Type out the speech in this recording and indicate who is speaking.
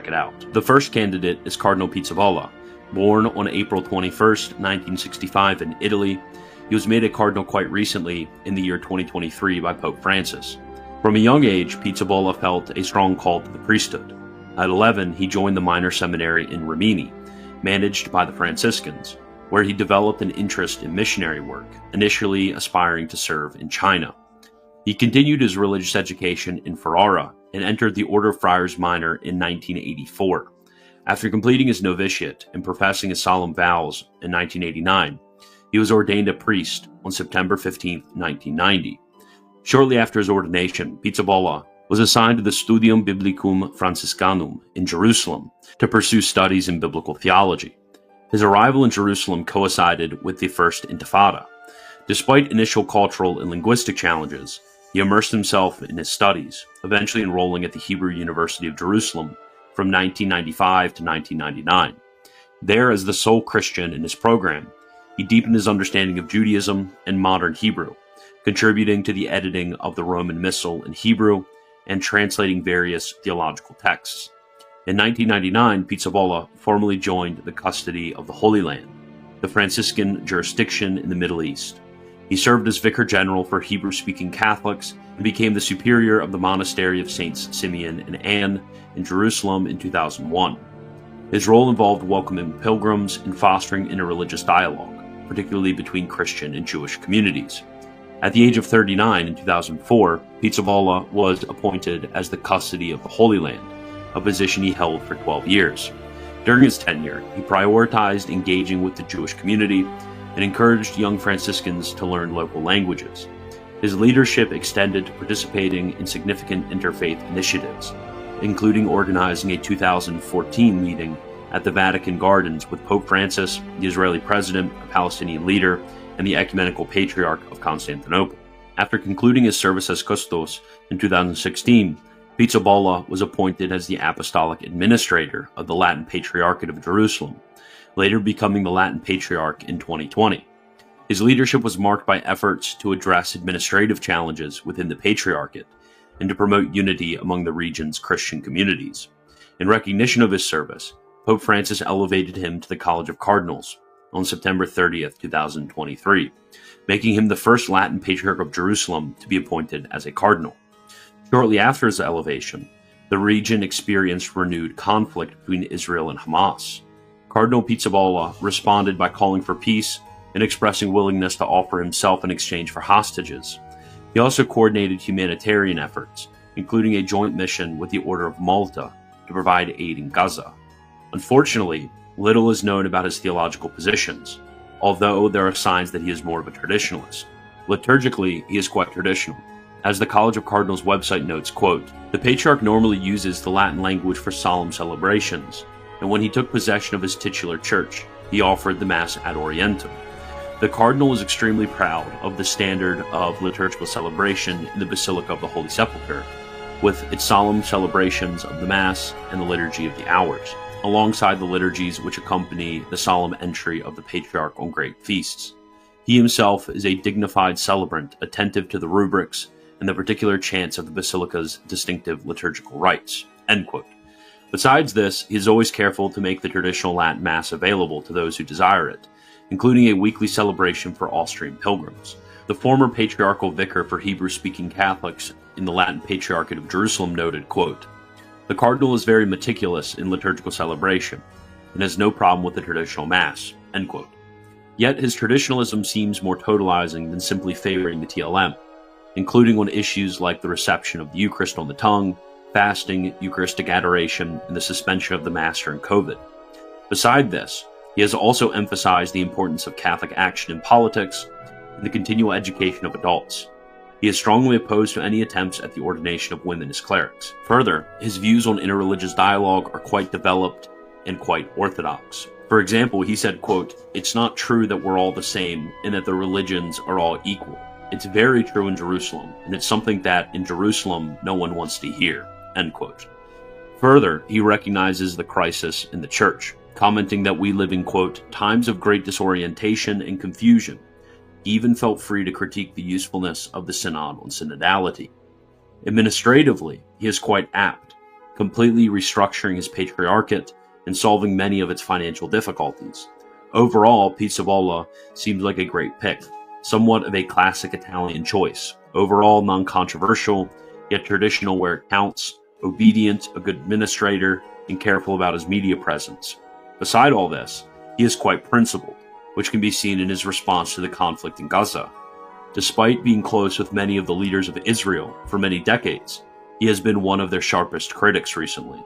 Speaker 1: it out. The first candidate is Cardinal Pizzavola. Born on April 21st, 1965 in Italy, he was made a cardinal quite recently in the year 2023 by Pope Francis. From a young age, Pizzavola felt a strong call to the priesthood. At 11, he joined the minor seminary in Rimini, managed by the Franciscans, where he developed an interest in missionary work, initially aspiring to serve in China. He continued his religious education in Ferrara and entered the Order of Friars Minor in 1984. After completing his novitiate and professing his solemn vows in 1989, he was ordained a priest on September 15, 1990. Shortly after his ordination, Pizzavola was assigned to the Studium Biblicum Franciscanum in Jerusalem to pursue studies in biblical theology. His arrival in Jerusalem coincided with the First Intifada. Despite initial cultural and linguistic challenges, he immersed himself in his studies, eventually enrolling at the Hebrew University of Jerusalem from 1995 to 1999. There, as the sole Christian in his program, he deepened his understanding of Judaism and modern Hebrew, contributing to the editing of the Roman Missal in Hebrew and translating various theological texts. In 1999, Pizzavola formally joined the custody of the Holy Land, the Franciscan jurisdiction in the Middle East. He served as Vicar General for Hebrew-speaking Catholics and became the superior of the monastery of Saints Simeon and Anne in Jerusalem in 2001. His role involved welcoming pilgrims and fostering interreligious dialogue, particularly between Christian and Jewish communities. At the age of 39 in 2004, Pizzavola was appointed as the custody of the Holy Land, a position he held for 12 years. During his tenure, he prioritized engaging with the Jewish community and encouraged young Franciscans to learn local languages. His leadership extended to participating in significant interfaith initiatives, including organizing a 2014 meeting at the Vatican Gardens with Pope Francis, the Israeli president, a Palestinian leader, and the Ecumenical Patriarch of Constantinople. After concluding his service as Custos in 2016, Pizzavola was appointed as the Apostolic Administrator of the Latin Patriarchate of Jerusalem, later becoming the Latin Patriarch in 2020. His leadership was marked by efforts to address administrative challenges within the Patriarchate and to promote unity among the region's Christian communities. In recognition of his service, Pope Francis elevated him to the College of Cardinals on September 30th, 2023, making him the first Latin Patriarch of Jerusalem to be appointed as a cardinal. Shortly after his elevation, the region experienced renewed conflict between Israel and Hamas. Cardinal Pizzavola responded by calling for peace and expressing willingness to offer himself in exchange for hostages. He also coordinated humanitarian efforts, including a joint mission with the Order of Malta to provide aid in Gaza. Unfortunately, little is known about his theological positions, although there are signs that he is more of a traditionalist. Liturgically, he is quite traditional. As the College of Cardinals website notes, quote, "The Patriarch normally uses the Latin language for solemn celebrations, and when he took possession of his titular church, he offered the Mass ad Orientem. The Cardinal is extremely proud of the standard of liturgical celebration in the Basilica of the Holy Sepulchre, with its solemn celebrations of the Mass and the Liturgy of the Hours, alongside the liturgies which accompany the solemn entry of the Patriarch on great feasts. He himself is a dignified celebrant, attentive to the rubrics and the particular chants of the Basilica's distinctive liturgical rites." End quote. Besides this, he is always careful to make the traditional Latin Mass available to those who desire it, including a weekly celebration for Austrian pilgrims. The former patriarchal vicar for Hebrew-speaking Catholics in the Latin Patriarchate of Jerusalem noted, quote, "The Cardinal is very meticulous in liturgical celebration and has no problem with the traditional Mass." End quote. Yet his traditionalism seems more totalizing than simply favoring the TLM, including on issues like the reception of the Eucharist on the tongue, fasting, Eucharistic adoration, and the suspension of the Mass during COVID. Beside this, he has also emphasized the importance of Catholic action in politics and the continual education of adults. He is strongly opposed to any attempts at the ordination of women as clerics. Further, his views on interreligious dialogue are quite developed and quite orthodox. For example, he said, quote, "It's not true that we're all the same and that the religions are all equal. It's very true in Jerusalem, and it's something that in Jerusalem no one wants to hear." End quote. Further, he recognizes the crisis in the Church, commenting that we live in, quote, "times of great disorientation and confusion." He even felt free to critique the usefulness of the Synod on synodality. Administratively, he is quite apt, completely restructuring his patriarchate and solving many of its financial difficulties. Overall, Pizzavola seems like a great pick, somewhat of a classic Italian choice. Overall, non-controversial, yet traditional where it counts, obedient, a good administrator, and careful about his media presence. Beside all this, he is quite principled, which can be seen in his response to the conflict in Gaza. Despite being close with many of the leaders of Israel for many decades, he has been one of their sharpest critics recently.